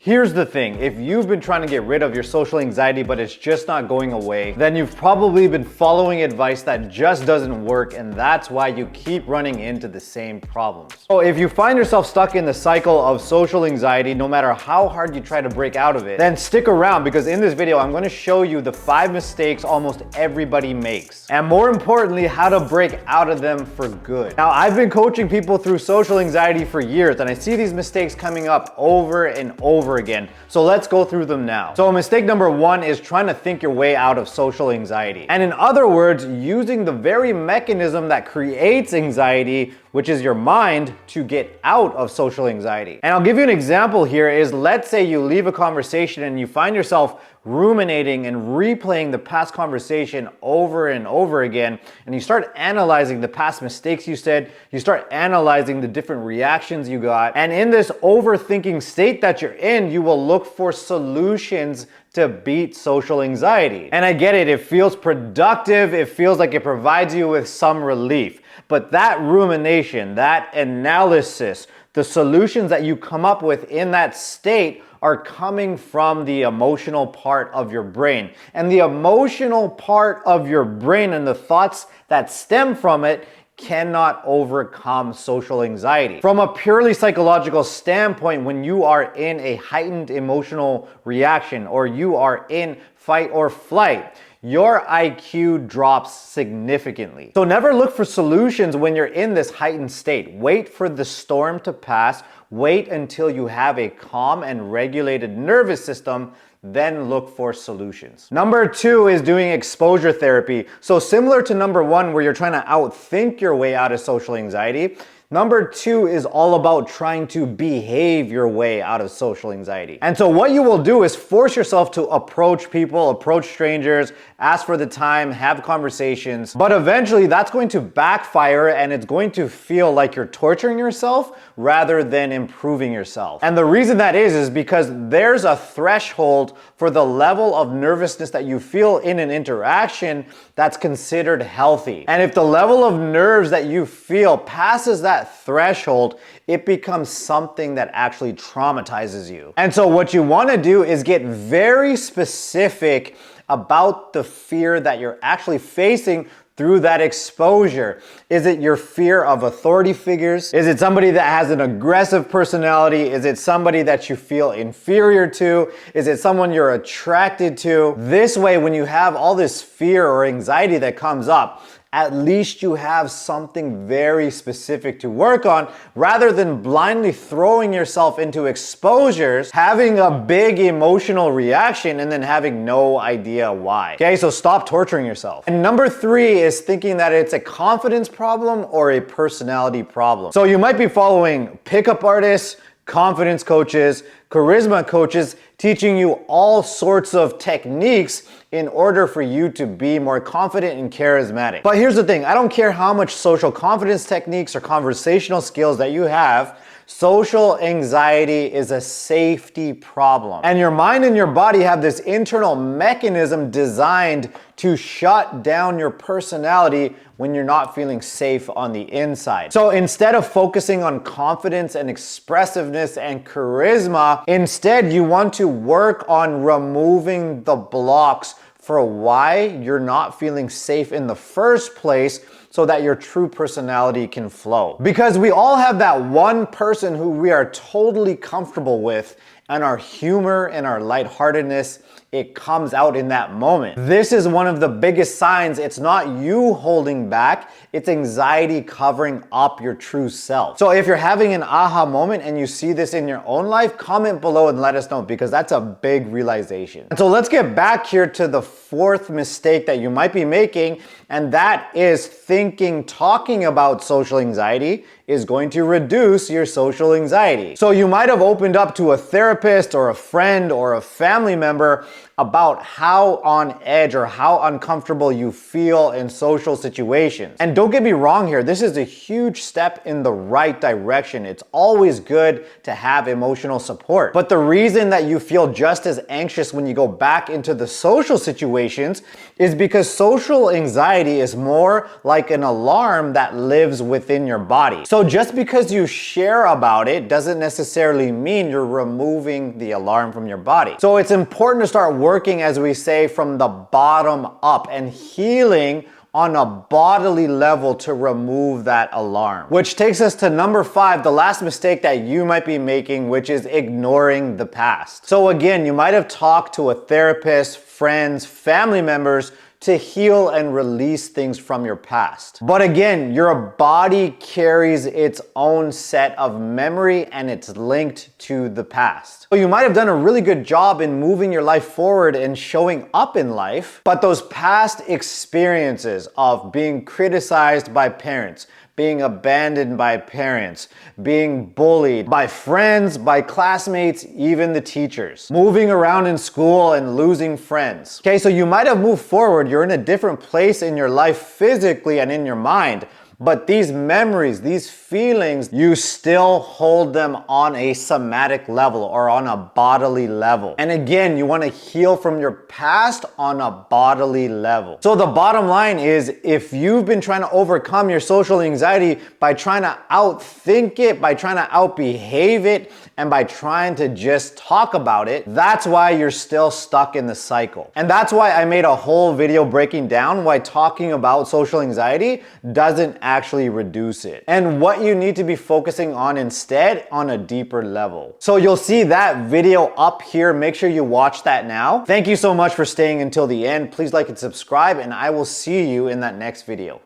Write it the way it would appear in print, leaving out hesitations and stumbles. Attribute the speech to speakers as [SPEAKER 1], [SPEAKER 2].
[SPEAKER 1] Here's the thing, if you've been trying to get rid of your social anxiety but it's just not going away, then you've probably been following advice that just doesn't work, and that's why you keep running into the same problems. So if you find yourself stuck in the cycle of social anxiety, no matter how hard you try to break out of it, then stick around, because in this video I'm going to show you the 5 mistakes almost everybody makes, and more importantly, how to break out of them for good. Now, I've been coaching people through social anxiety for years, and I see these mistakes coming up over and over again. So let's go through them now. So mistake number 1 is trying to think your way out of social anxiety. And in other words, using the very mechanism that creates anxiety, which is your mind, to get out of social anxiety. And I'll give you an example here is, let's say you leave a conversation and you find yourself ruminating and replaying the past conversation over and over again, and you start analyzing the past mistakes you said, you start analyzing the different reactions you got, and in this overthinking state that you're in, you will look for solutions to beat social anxiety. And I get it, it feels productive, it feels like it provides you with some relief, but that rumination, that analysis, the solutions that you come up with in that state are coming from the emotional part of your brain. And the emotional part of your brain and the thoughts that stem from it cannot overcome social anxiety. From a purely psychological standpoint, when you are in a heightened emotional reaction or you are in fight or flight, your IQ drops significantly. So never look for solutions when you're in this heightened state. Wait for the storm to pass. Wait until you have a calm and regulated nervous system, then look for solutions. Number 2 is doing exposure therapy. So similar to number 1, where you're trying to outthink your way out of social anxiety, number 2 is all about trying to behave your way out of social anxiety. And so what you will do is force yourself to approach people, approach strangers, ask for the time, have conversations, but eventually that's going to backfire and it's going to feel like you're torturing yourself rather than improving yourself. And the reason that is because there's a threshold for the level of nervousness that you feel in an interaction that's considered healthy. And if the level of nerves that you feel passes that threshold, it becomes something that actually traumatizes you. And so what you want to do is get very specific about the fear that you're actually facing through that exposure. Is it your fear of authority figures? Is it somebody that has an aggressive personality? Is it somebody that you feel inferior to? Is it someone you're attracted to? This way, when you have all this fear or anxiety that comes up, at least you have something very specific to work on, rather than blindly throwing yourself into exposures, having a big emotional reaction, and then having no idea why. Okay, so stop torturing yourself. And number 3 is thinking that it's a confidence problem or a personality problem. So you might be following pickup artists, confidence coaches, charisma coaches, teaching you all sorts of techniques in order for you to be more confident and charismatic. But here's the thing, I don't care how much social confidence techniques or conversational skills that you have, social anxiety is a safety problem. And your mind and your body have this internal mechanism designed to shut down your personality when you're not feeling safe on the inside. So instead of focusing on confidence and expressiveness and charisma, instead you want to work on removing the blocks for why you're not feeling safe in the first place, so that your true personality can flow. Because we all have that one person who we are totally comfortable with, and our humor and our lightheartedness, it comes out in that moment. This is one of the biggest signs it's not you holding back, it's anxiety covering up your true self. So if you're having an aha moment and you see this in your own life, comment below and let us know, because that's a big realization. And so let's get back here to the 4th mistake that you might be making, and that is thinking talking about social anxiety is going to reduce your social anxiety. So you might have opened up to a therapist or a friend or a family member about how on edge or how uncomfortable you feel in social situations. And don't get me wrong here, this is a huge step in the right direction. It's always good to have emotional support. But the reason that you feel just as anxious when you go back into the social situations is because social anxiety is more like an alarm that lives within your body. So So just because you share about it doesn't necessarily mean you're removing the alarm from your body. So it's important to start working, as we say, from the bottom up and healing on a bodily level to remove that alarm. Which takes us to number 5, the last mistake that you might be making, which is ignoring the past. So again, you might have talked to a therapist, friends, family members to heal and release things from your past. But again, your body carries its own set of memory and it's linked to the past. So you might have done a really good job in moving your life forward and showing up in life, but those past experiences of being criticized by parents, being abandoned by parents, being bullied by friends, by classmates, even the teachers, moving around in school and losing friends. Okay, so you might have moved forward, you're in a different place in your life physically and in your mind, but these memories, these feelings, you still hold them on a somatic level or on a bodily level. And again, you want to heal from your past on a bodily level. So the bottom line is, if you've been trying to overcome your social anxiety by trying to outthink it, by trying to outbehave it, and by trying to just talk about it, that's why you're still stuck in the cycle. And that's why I made a whole video breaking down why talking about social anxiety doesn't actually reduce it, and what you need to be focusing on instead on a deeper level. So you'll see that video up here. Make sure you watch that now. Thank you so much for staying until the end. Please like and subscribe, and I will see you in that next video.